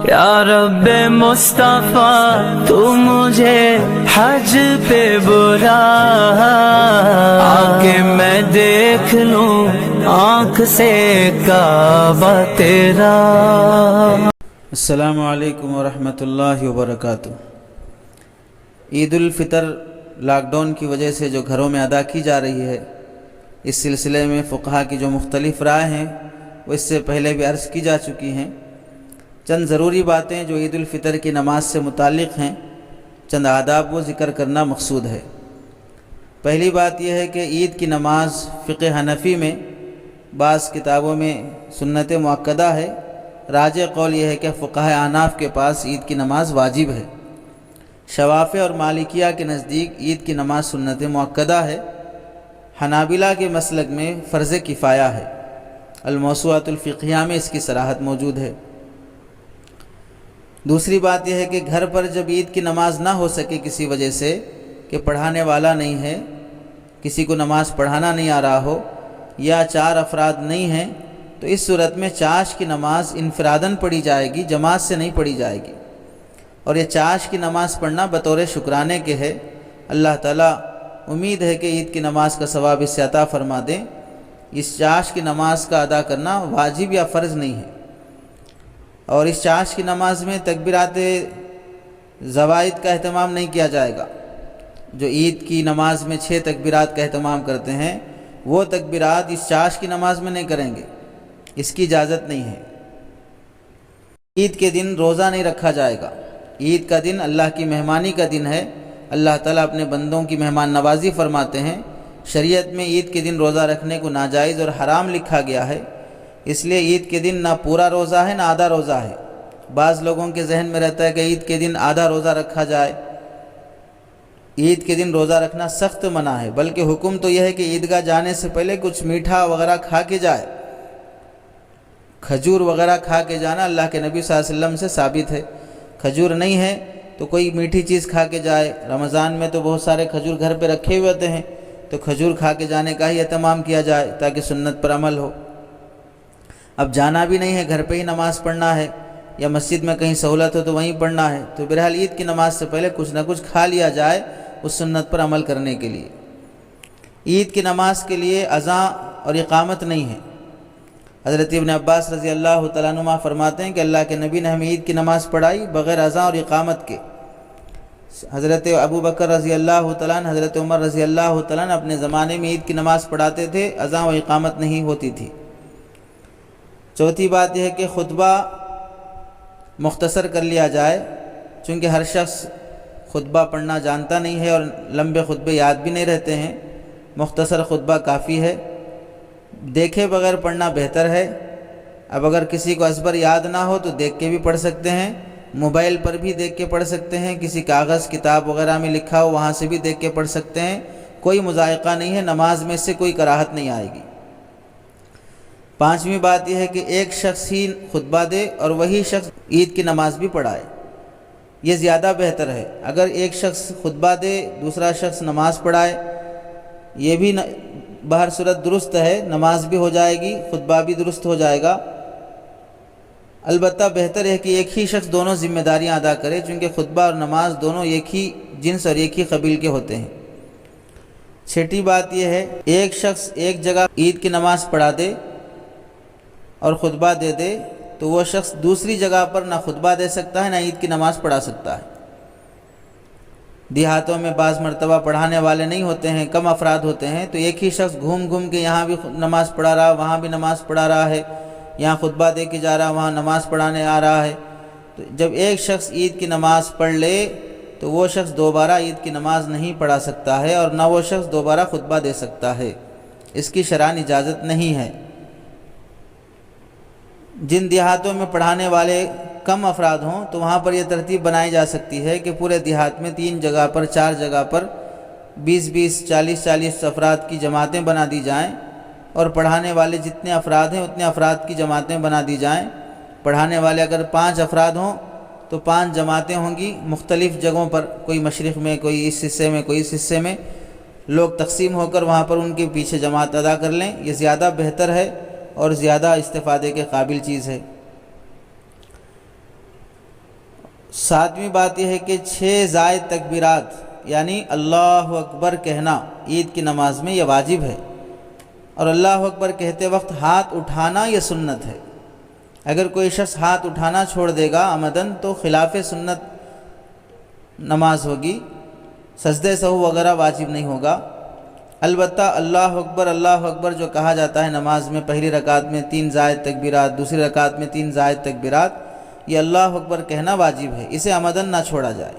یا رب مصطفیٰ تو مجھے حج پہ بلا، آکے میں دیکھ لوں آنکھ سے کعبہ تیرا۔ السلام علیکم ورحمۃ اللہ وبرکاتہ۔ عید الفطر لاک ڈاؤن کی وجہ سے جو گھروں میں ادا کی جا رہی ہے، اس سلسلے میں فقہا کی جو مختلف رائے ہیں وہ اس سے پہلے بھی عرض کی جا چکی ہیں۔ چند ضروری باتیں جو عید الفطر کی نماز سے متعلق ہیں، چند آداب وہ ذکر کرنا مقصود ہے۔ پہلی بات یہ ہے کہ عید کی نماز فقہ حنفی میں بعض کتابوں میں سنت مؤکدہ ہے، راجح قول یہ ہے کہ فقہاء احناف کے پاس عید کی نماز واجب ہے۔ شوافع اور مالکیہ کے نزدیک عید کی نماز سنت مؤکدہ ہے۔ حنابلہ کے مسلک میں فرض کفایہ ہے۔ الموسوعۃ الفقہیہ میں اس کی صراحت موجود ہے۔ دوسری بات یہ ہے کہ گھر پر جب عید کی نماز نہ ہو سکے کسی وجہ سے کہ پڑھانے والا نہیں ہے، کسی کو نماز پڑھانا نہیں آ رہا ہو، یا 4 افراد نہیں ہیں، تو اس صورت میں چاشت کی نماز انفراداً پڑھی جائے گی، جماعت سے نہیں پڑھی جائے گی۔ اور یہ چاشت کی نماز پڑھنا بطور شکرانے کے ہے۔ اللہ تعالیٰ امید ہے کہ عید کی نماز کا ثواب اس سے عطا فرما دیں۔ اس چاشت کی نماز کا ادا کرنا واجب یا فرض نہیں ہے، اور اس چاشت کی نماز میں تکبیرات زوائد کا اہتمام نہیں کیا جائے گا۔ جو عید کی نماز میں 6 تکبیرات کا اہتمام کرتے ہیں، وہ تکبیرات اس چاشت کی نماز میں نہیں کریں گے، اس کی اجازت نہیں ہے۔ عید کے دن روزہ نہیں رکھا جائے گا۔ عید کا دن اللہ کی مہمانی کا دن ہے۔ اللہ تعالیٰ اپنے بندوں کی مہمان نوازی فرماتے ہیں۔ شریعت میں عید کے دن روزہ رکھنے کو ناجائز اور حرام لکھا گیا ہے، اس لیے عید کے دن نہ پورا روزہ ہے نہ آدھا روزہ ہے۔ بعض لوگوں کے ذہن میں رہتا ہے کہ عید کے دن آدھا روزہ رکھا جائے۔ عید کے دن روزہ رکھنا سخت منع ہے، بلکہ حکم تو یہ ہے کہ عیدگاہ جانے سے پہلے کچھ میٹھا وغیرہ کھا کے جائے۔ کھجور وغیرہ کھا کے جانا اللہ کے نبی صلی اللہ علیہ وسلم سے ثابت ہے۔ کھجور نہیں ہے تو کوئی میٹھی چیز کھا کے جائے۔ رمضان میں تو بہت سارے کھجور گھر پہ رکھے ہوئے ہوتے ہیں، تو کھجور کھا کے جانے کا ہی اہتمام کیا جائے تاکہ سنت پر عمل ہو۔ اب جانا بھی نہیں ہے، گھر پہ ہی نماز پڑھنا ہے، یا مسجد میں کہیں سہولت ہو تو وہیں پڑھنا ہے، تو بہرحال عید کی نماز سے پہلے کچھ نہ کچھ کھا لیا جائے اس سنت پر عمل کرنے کے لیے۔ عید کی نماز کے لیے اذان اور اقامت نہیں ہے۔ حضرت ابن عباس رضی اللہ تعالیٰ عنہما فرماتے ہیں کہ اللہ کے نبی نے ہمیں عید کی نماز پڑھائی بغیر اذان اور اقامت کے۔ حضرت ابو بکر رضی اللہ تعالیٰ عنہ، حضرت عمر رضی اللہ تعالیٰ عنہ اپنے زمانے میں عید کی نماز پڑھاتے تھے، اذان و اقامت نہیں ہوتی تھی۔ چوتھی بات یہ ہے کہ خطبہ مختصر کر لیا جائے، چونکہ ہر شخص خطبہ پڑھنا جانتا نہیں ہے اور لمبے خطبے یاد بھی نہیں رہتے ہیں۔ مختصر خطبہ کافی ہے، دیکھے بغیر پڑھنا بہتر ہے۔ اب اگر کسی کو ازبر یاد نہ ہو تو دیکھ کے بھی پڑھ سکتے ہیں، موبائل پر بھی دیکھ کے پڑھ سکتے ہیں، کسی کاغذ کتاب وغیرہ میں لکھا ہو وہاں سے بھی دیکھ کے پڑھ سکتے ہیں، کوئی مذائقہ نہیں ہے، نماز میں سے کوئی کراہت نہیں آئے گی۔ پانچویں بات یہ ہے کہ ایک شخص ہی خطبہ دے اور وہی شخص عید کی نماز بھی پڑھائے، یہ زیادہ بہتر ہے۔ اگر ایک شخص خطبہ دے دوسرا شخص نماز پڑھائے، یہ بھی بہر صورت درست ہے، نماز بھی ہو جائے گی، خطبہ بھی درست ہو جائے گا۔ البتہ بہتر ہے کہ ایک ہی شخص دونوں ذمہ داریاں ادا کرے، چونکہ خطبہ اور نماز دونوں ایک ہی جنس اور ایک ہی قبیل کے ہوتے ہیں۔ چھٹی بات یہ ہے، ایک شخص ایک جگہ عید کی نماز پڑھا دے اور خطبہ دے دے تو وہ شخص دوسری جگہ پر نہ خطبہ دے سکتا ہے نہ عید کی نماز پڑھا سکتا ہے۔ دیہاتوں میں بعض مرتبہ پڑھانے والے نہیں ہوتے ہیں، کم افراد ہوتے ہیں، تو ایک ہی شخص گھوم گھوم کے یہاں بھی نماز پڑھا رہا، وہاں بھی نماز پڑھا رہا ہے، یہاں خطبہ دے کے جا رہا، وہاں نماز پڑھانے آ رہا ہے۔ تو جب ایک شخص عید کی نماز پڑھ لے تو وہ شخص دوبارہ عید کی نماز نہیں پڑھا سکتا ہے، اور نہ وہ شخص دوبارہ خطبہ دے سکتا ہے، اس کی شرعاً اجازت نہیں ہے۔ جن دیہاتوں میں پڑھانے والے کم افراد ہوں تو وہاں پر یہ ترتیب بنائی جا سکتی ہے کہ پورے دیہات میں 3 جگہ پر 4 جگہ پر 20-20 40-40 افراد کی جماعتیں بنا دی جائیں، اور پڑھانے والے جتنے افراد ہیں اتنے افراد کی جماعتیں بنا دی جائیں۔ پڑھانے والے اگر 5 افراد ہوں تو 5 جماعتیں ہوں گی مختلف جگہوں پر، کوئی مشرق میں، کوئی اس حصے میں، کوئی اس حصے میں، لوگ تقسیم ہو کر وہاں پر ان کے پیچھے جماعت ادا کر لیں، یہ زیادہ بہتر ہے اور زیادہ استفادے کے قابل چیز ہے۔ ساتویں بات یہ ہے کہ 6 زائد تکبیرات یعنی اللہ اکبر کہنا عید کی نماز میں یہ واجب ہے، اور اللہ اکبر کہتے وقت ہاتھ اٹھانا یہ سنت ہے۔ اگر کوئی شخص ہاتھ اٹھانا چھوڑ دے گا عمدن تو خلاف سنت نماز ہوگی، سجدے سہو وغیرہ واجب نہیں ہوگا۔ البتہ اللہ اکبر جو کہا جاتا ہے نماز میں، پہلی رکعت میں 3 زائد تکبیرات، دوسری رکعت میں 3 زائد تکبیرات، یہ اللہ اکبر کہنا واجب ہے، اسے عمدن نہ چھوڑا جائے۔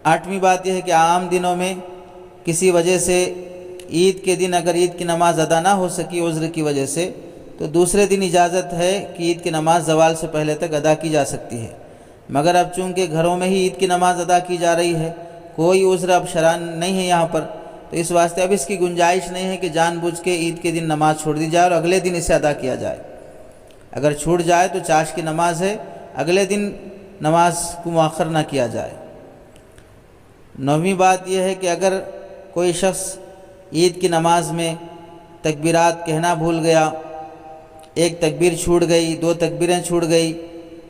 8ویں بات یہ ہے کہ عام دنوں میں کسی وجہ سے عید کے دن اگر عید کی نماز ادا نہ ہو سکی عذر کی وجہ سے، تو دوسرے دن اجازت ہے کہ عید کی نماز زوال سے پہلے تک ادا کی جا سکتی ہے، مگر اب چونکہ گھروں میں ہی عید کی نماز ادا کی جا رہی ہے، کوئی عذر اب شرعاً نہیں ہے یہاں پر، تو اس واسطے اب اس کی گنجائش نہیں ہے کہ جان بوجھ کے عید کے دن نماز چھوڑ دی جائے اور اگلے دن اسے ادا کیا جائے۔ اگر چھوٹ جائے تو چاش کی نماز ہے، اگلے دن نماز کو مؤخر نہ کیا جائے۔ 9ویں بات یہ ہے کہ اگر کوئی شخص عید کی نماز میں تکبیرات کہنا بھول گیا، ایک تکبیر چھوٹ گئی، 2 تکبیریں چھوٹ گئی،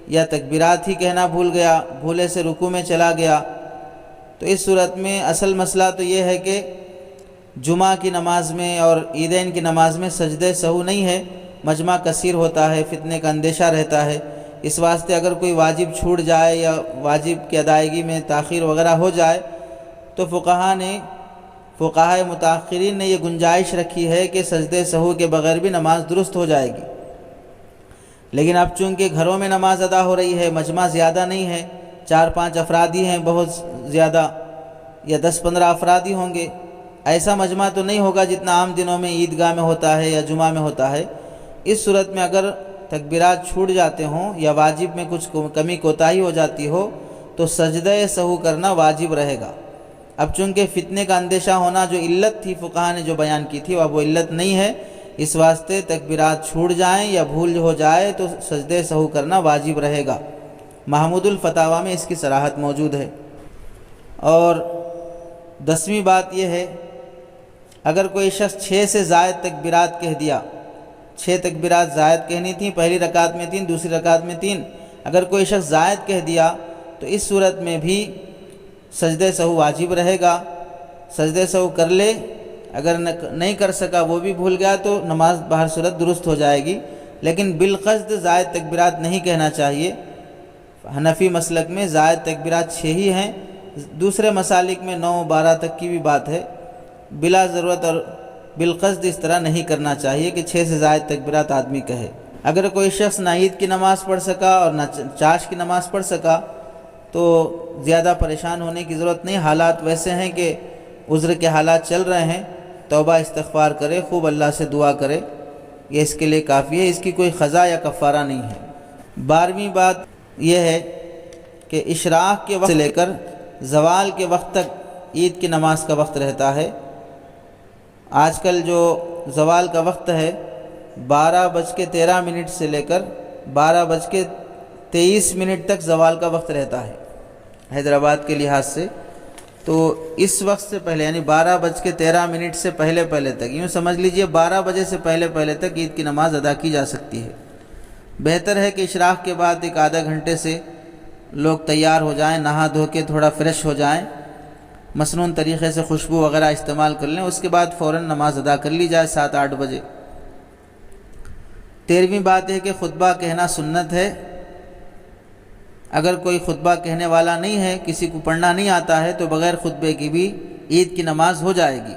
یا تکبیرات ہی کہنا بھول گیا، بھولے سے رکوع میں چلا گیا، تو اس صورت میں اصل مسئلہ تو یہ ہے کہ جمعہ کی نماز میں اور عیدین کی نماز میں سجدے سہو نہیں ہے، مجمع کثیر ہوتا ہے، فتنے کا اندیشہ رہتا ہے، اس واسطے اگر کوئی واجب چھوٹ جائے یا واجب کی ادائیگی میں تاخیر وغیرہ ہو جائے تو فقہائے متاخرین نے یہ گنجائش رکھی ہے کہ سجدے سہو کے بغیر بھی نماز درست ہو جائے گی۔ لیکن اب چونکہ گھروں میں نماز ادا ہو رہی ہے، مجمع زیادہ نہیں ہے، 4-5 افراد ہی ہیں بہت زیادہ، یا 10-15 افراد ہی ہوں گے، ایسا مجمع تو نہیں ہوگا جتنا عام دنوں میں عیدگاہ میں ہوتا ہے یا جمعہ میں ہوتا ہے۔ اس صورت میں اگر تکبیرات چھوٹ جاتے ہوں یا واجب میں کچھ کمی کوتاہی ہو جاتی ہو تو سجدہ سہو کرنا واجب رہے گا۔ اب چونکہ فتنے کا اندیشہ ہونا جو علت تھی فقہا نے جو بیان کی تھی اب وہ علت نہیں ہے، اس واسطے تکبیرات چھوٹ جائیں یا بھول ہو جائے تو سجدہ سہو کرنا واجب رہے گا۔ محمود الفتاویٰ میں اس کی صراحت موجود ہے۔ اور 10ویں بات یہ ہے، اگر کوئی شخص 6 سے زائد تکبیرات کہہ دیا، 6 تکبیرات زائد کہنی تھیں، پہلی رکعت میں 3، دوسری رکعت میں 3، اگر کوئی شخص زائد کہہ دیا تو اس صورت میں بھی سجدہ سہو واجب رہے گا، سجدہ سہو کر لے، اگر نہیں کر سکا وہ بھی بھول گیا تو نماز بہر صورت درست ہو جائے گی، لیکن بالقصد زائد تکبیرات نہیں کہنا چاہیے۔ حنفی مسلک میں زائد تکبیرات 6 ہی ہیں، دوسرے مسالک میں 9-12 تک کی بھی بات ہے، بلا ضرورت اور بالقصد اس طرح نہیں کرنا چاہیے کہ 6 سے زائد تکبیرات آدمی کہے۔ اگر کوئی شخص نہ عید کی نماز پڑھ سکا اور نہ چاش کی نماز پڑھ سکا تو زیادہ پریشان ہونے کی ضرورت نہیں، حالات ویسے ہیں کہ عذر کے حالات چل رہے ہیں، توبہ استغفار کرے، خوب اللہ سے دعا کرے، یہ اس کے لیے کافی ہے، اس کی کوئی قضا یا کفارہ نہیں ہے۔ 12ویں بات یہ ہے کہ اشراق کے وقت سے لے کر زوال کے وقت تک عید کی نماز کا وقت رہتا ہے۔ آج کل جو زوال کا وقت ہے 12:13 سے لے کر 12:23 تک زوال کا وقت رہتا ہے حیدرآباد کے لحاظ سے، تو اس وقت سے پہلے یعنی 12:13 سے پہلے تک، یوں سمجھ لیجئے 12 بجے سے پہلے تک عید کی نماز ادا کی جا سکتی ہے۔ بہتر ہے کہ اشراق کے بعد ایک آدھا گھنٹے سے لوگ تیار ہو جائیں، نہا دھو کے تھوڑا فریش ہو جائیں، مسنون طریقے سے خوشبو وغیرہ استعمال کر لیں، اس کے بعد فوراً نماز ادا کر لی جائے 7-8 بجے۔ 13ویں بات ہے کہ خطبہ کہنا سنت ہے۔ اگر کوئی خطبہ کہنے والا نہیں ہے، کسی کو پڑھنا نہیں آتا ہے تو بغیر خطبے کی بھی عید کی نماز ہو جائے گی،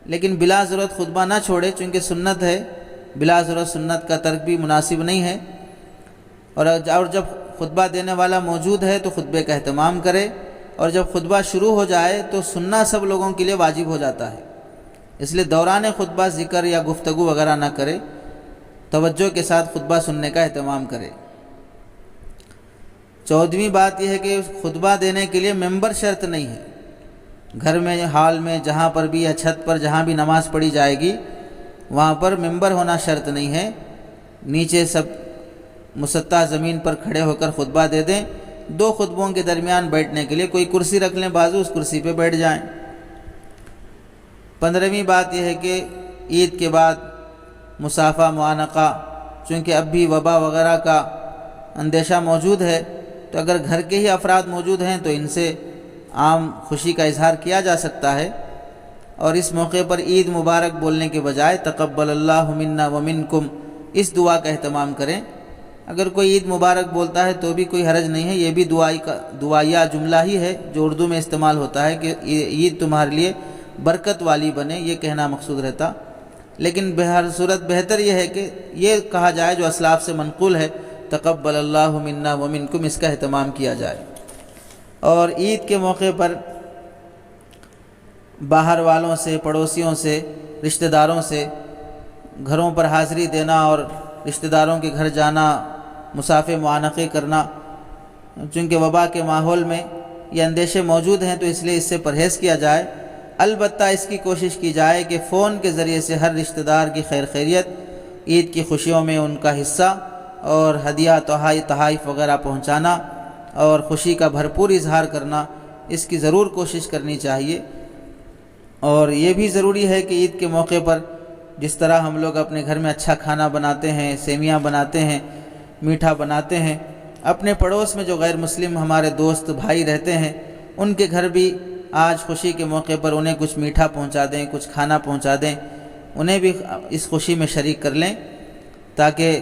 لیکن بلا ضرورت خطبہ نہ چھوڑے، چونکہ سنت ہے، بلا ضرورت سنت کا ترک بھی مناسب نہیں ہے، اور جب خطبہ دینے والا موجود ہے تو خطبے کا اہتمام کرے، اور جب خطبہ شروع ہو جائے تو سننا سب لوگوں کے لیے واجب ہو جاتا ہے، اس لیے دوران خطبہ ذکر یا گفتگو وغیرہ نہ کرے، توجہ کے ساتھ خطبہ سننے کا اہتمام کرے۔ 14ویں بات یہ ہے کہ خطبہ دینے کے لیے ممبر شرط نہیں ہے، گھر میں، ہال میں، جہاں پر بھی یا چھت پر جہاں بھی نماز پڑھی جائے گی وہاں پر ممبر ہونا شرط نہیں ہے، نیچے سب مسطح زمین پر کھڑے ہو کر خطبہ دے دیں، 2 خطبوں کے درمیان بیٹھنے کے لیے کوئی کرسی رکھ لیں بازو، اس کرسی پہ بیٹھ جائیں۔ 15ویں بات یہ ہے کہ عید کے بعد مصافحہ معانقہ، چونکہ اب بھی وبا وغیرہ کا اندیشہ موجود ہے تو اگر گھر کے ہی افراد موجود ہیں تو ان سے عام خوشی کا اظہار کیا جا سکتا ہے، اور اس موقع پر عید مبارک بولنے کے بجائے تقبل اللہ منا ومنکم اس دعا کا اہتمام کریں۔ اگر کوئی عید مبارک بولتا ہے تو بھی کوئی حرج نہیں ہے، یہ بھی دعائیہ جملہ ہی ہے جو اردو میں استعمال ہوتا ہے کہ عید تمہارے لیے برکت والی بنے، یہ کہنا مقصود رہتا۔ لیکن بہر صورت بہتر یہ ہے کہ یہ کہا جائے جو اسلاف سے منقول ہے، تقبل اللہ منا ومنکم، اس کا اہتمام کیا جائے۔ اور عید کے موقع پر باہر والوں سے، پڑوسیوں سے، رشتہ داروں سے گھروں پر حاضری دینا اور رشتہ داروں کے گھر جانا، مسافر معانقے کرنا، چونکہ وبا کے ماحول میں یہ اندیشے موجود ہیں تو اس لیے اس سے پرہیز کیا جائے۔ البتہ اس کی کوشش کی جائے کہ فون کے ذریعے سے ہر رشتہ دار کی خیر خیریت، عید کی خوشیوں میں ان کا حصہ اور ہدیہ تحائف وغیرہ پہنچانا اور خوشی کا بھرپور اظہار کرنا، اس کی ضرور کوشش کرنی چاہیے۔ اور یہ بھی ضروری ہے کہ عید کے موقع پر جس طرح ہم لوگ اپنے گھر میں اچھا کھانا بناتے ہیں، سیویاں بناتے ہیں، میٹھا بناتے ہیں، اپنے پڑوس میں جو غیر مسلم ہمارے دوست بھائی رہتے ہیں ان کے گھر بھی آج خوشی کے موقع پر انہیں کچھ میٹھا پہنچا دیں، کچھ کھانا پہنچا دیں، انہیں بھی اس خوشی میں شریک کر لیں، تاکہ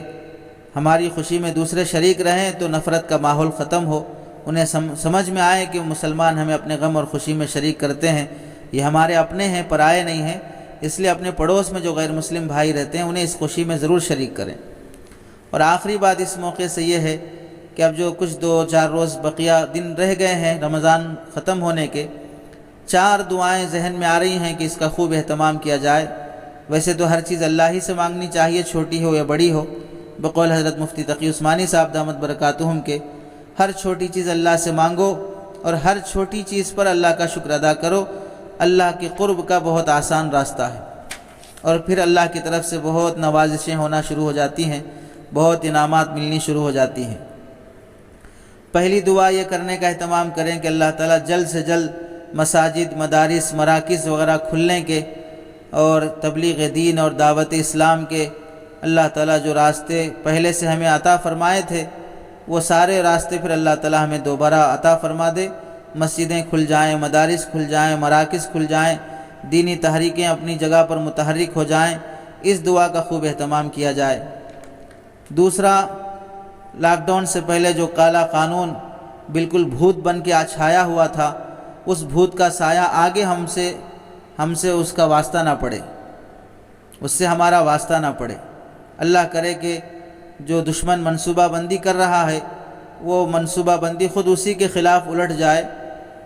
ہماری خوشی میں دوسرے شریک رہیں تو نفرت کا ماحول ختم ہو، انہیں سمجھ میں آئے کہ مسلمان ہمیں اپنے غم اور خوشی میں شریک کرتے ہیں، یہ ہمارے اپنے ہیں، پرائے نہیں ہیں، اس لیے اپنے پڑوس میں جو غیر مسلم بھائی رہتے ہیں انہیں اس خوشی میں ضرور شریک کریں۔ اور آخری بات اس موقع سے یہ ہے کہ اب جو کچھ 2-4 روز بقیہ دن رہ گئے ہیں رمضان ختم ہونے کے، 4 دعائیں ذہن میں آ رہی ہیں کہ اس کا خوب اہتمام کیا جائے۔ ویسے تو ہر چیز اللہ ہی سے مانگنی چاہیے، چھوٹی ہو یا بڑی ہو، بقول حضرت مفتی تقی عثمانی صاحب دامت برکاتہم کے، ہر چھوٹی چیز اللہ سے مانگو اور ہر چھوٹی چیز پر اللہ کا شکر ادا کرو، اللہ کے قرب کا بہت آسان راستہ ہے، اور پھر اللہ کی طرف سے بہت نوازشیں ہونا شروع ہو جاتی ہیں، بہت انعامات ملنی شروع ہو جاتی ہیں۔ پہلی دعا یہ کرنے کا اہتمام کریں کہ اللہ تعالیٰ جلد سے جلد مساجد، مدارس، مراکز وغیرہ کھلنے کے اور تبلیغ دین اور دعوت اسلام کے اللہ تعالیٰ جو راستے پہلے سے ہمیں عطا فرمائے تھے وہ سارے راستے پھر اللہ تعالیٰ ہمیں دوبارہ عطا فرما دے، مسجدیں کھل جائیں، مدارس کھل جائیں، مراکز کھل جائیں، دینی تحریکیں اپنی جگہ پر متحرک ہو جائیں، اس دعا کا خوب اہتمام کیا جائے۔ دوسرا، لاک ڈاؤن سے پہلے جو کالا قانون بالکل بھوت بن کے چھایا ہوا تھا، اس بھوت کا سایہ آگے ہم سے اس کا واسطہ نہ پڑے، اس سے ہمارا واسطہ نہ پڑے۔ اللہ کرے کہ جو دشمن منصوبہ بندی کر رہا ہے وہ منصوبہ بندی خود اسی کے خلاف الٹ جائے،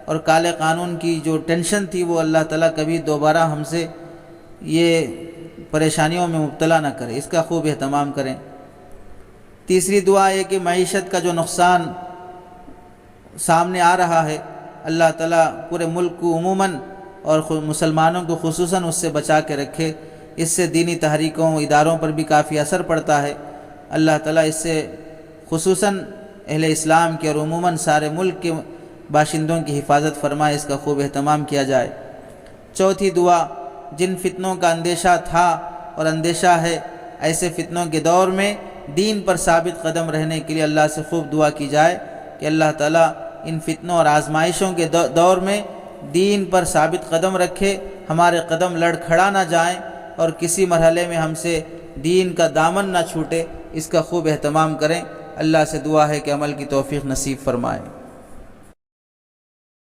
اور کالے قانون کی جو ٹینشن تھی وہ اللہ تعالیٰ کبھی دوبارہ ہم سے یہ پریشانیوں میں مبتلا نہ کرے، اس کا خوب اہتمام کریں۔ تیسری دعا یہ کہ معیشت کا جو نقصان سامنے آ رہا ہے اللہ تعالیٰ پورے ملک کو عموماً اور مسلمانوں کو خصوصاً اس سے بچا کے رکھے، اس سے دینی تحریکوں اداروں پر بھی کافی اثر پڑتا ہے، اللہ تعالیٰ اس سے خصوصاً اہل اسلام کے اور عموماً سارے ملک کے باشندوں کی حفاظت فرمائے، اس کا خوب اہتمام کیا جائے۔ چوتھی دعا، جن فتنوں کا اندیشہ تھا اور اندیشہ ہے، ایسے فتنوں کے دور میں دین پر ثابت قدم رہنے کے لیے اللہ سے خوب دعا کی جائے کہ اللہ تعالیٰ ان فتنوں اور آزمائشوں کے دور میں دین پر ثابت قدم رکھے، ہمارے قدم لڑکھڑا نہ جائیں اور کسی مرحلے میں ہم سے دین کا دامن نہ چھوٹے، اس کا خوب اہتمام کریں۔ اللہ سے دعا ہے کہ عمل کی توفیق نصیب فرمائے۔